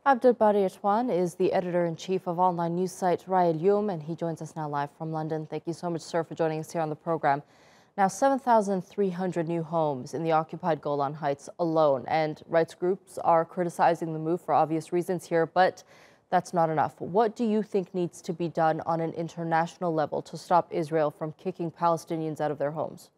Abdel Bari Atwan is the editor-in-chief of online news site Youm, and he joins us now live from London. Thank you so much, sir, for joining us here on the program. Now, 7,300 new homes in the occupied Golan Heights alone, and rights groups are criticizing the move for obvious reasons here, but that's not enough. What do you think needs to be done on an international level to stop Israel from kicking Palestinians out of their homes?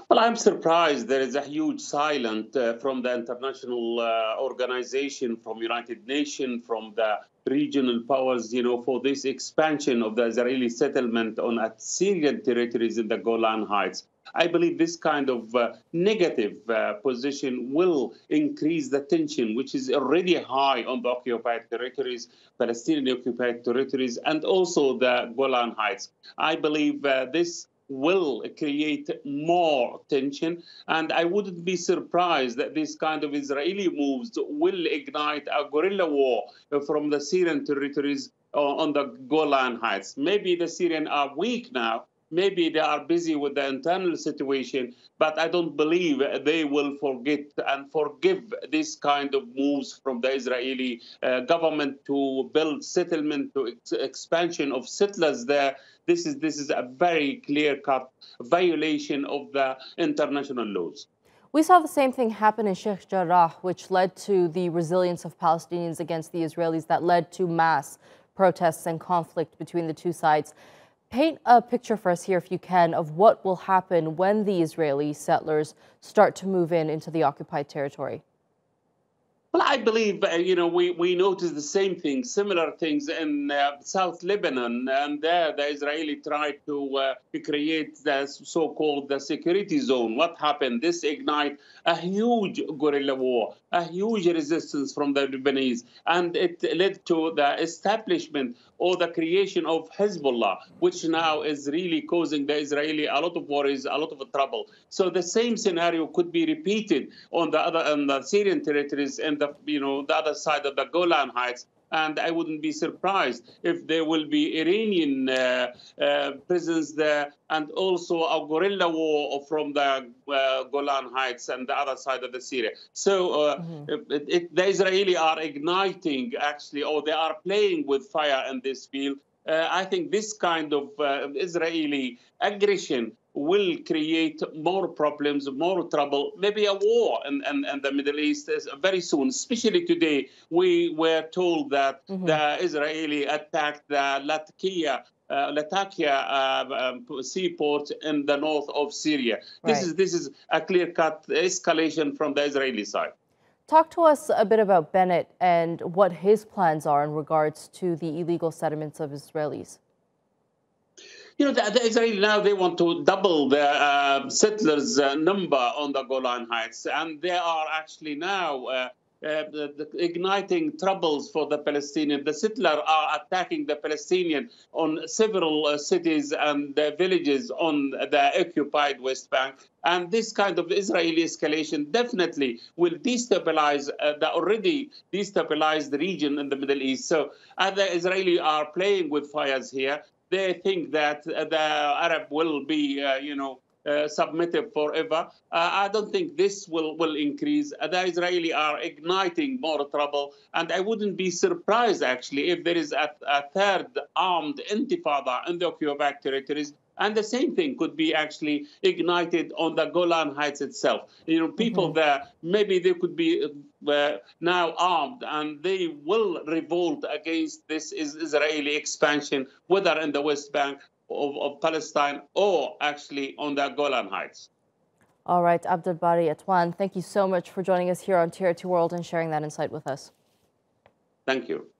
Well, I'm surprised there is a huge silence from the international organization, from United Nations, from the regional powers, for this expansion of the Israeli settlement on Syrian territories in the Golan Heights. I believe this kind of negative position will increase the tension, which is already high on the occupied territories, Palestinian occupied territories, and also the Golan Heights. I believe this will create more tension. And I wouldn't be surprised that this kind of Israeli moves will ignite a guerrilla war from the Syrian territories on the Golan Heights. Maybe the Syrians are weak now. Maybe they are busy with the internal situation, but I don't believe they will forget and forgive this kind of moves from the Israeli government to build settlement, to expansion of settlers there. This is a very clear-cut violation of the international laws. We saw the same thing happen in Sheikh Jarrah, which led to the resilience of Palestinians against the Israelis that led to mass protests and conflict between the two sides. Paint a picture for us here, if you can, of what will happen when the Israeli settlers start to move into the occupied territory. Well, I believe, we noticed the same thing, similar things in South Lebanon. And there, the Israeli tried to create the so-called the security zone. What happened? This ignited a huge guerrilla war, a huge resistance from the Lebanese. And it led to the establishment or the creation of Hezbollah, which now is really causing the Israeli a lot of worries, a lot of trouble. So the same scenario could be repeated on the Syrian territories and the other side of the Golan Heights. And I wouldn't be surprised if there will be Iranian presence there, and also a guerrilla war from the Golan Heights and the other side of the Syria. So the Israelis are igniting, actually, or they are playing with fire in this field. I think this kind of Israeli aggression will create more problems, more trouble, maybe a war in the Middle East very soon. Especially today, we were told that the Israeli attacked the Latakia seaport in the north of Syria. Right. This is a clear-cut escalation from the Israeli side. Talk to us a bit about Bennett and what his plans are in regards to the illegal settlements of Israelis. The Israelis now, they want to double the settlers' number on the Golan Heights, and they are actually now igniting troubles for the Palestinians. The settlers are attacking the Palestinians on several cities and villages on the occupied West Bank. And this kind of Israeli escalation definitely will destabilize the already destabilized region in the Middle East. So the Israelis are playing with fires here. They think that the Arab will be, submissive forever. I don't think this will increase. The Israelis are igniting more trouble. And I wouldn't be surprised, actually, if there is a third armed intifada in the occupied territories. And the same thing could be actually ignited on the Golan Heights itself. People there, maybe they could be now armed, and they will revolt against this Israeli expansion, whether in the West Bank of Palestine or actually on the Golan Heights. All right, Abdel Bari Atwan, thank you so much for joining us here on TRT World and sharing that insight with us. Thank you.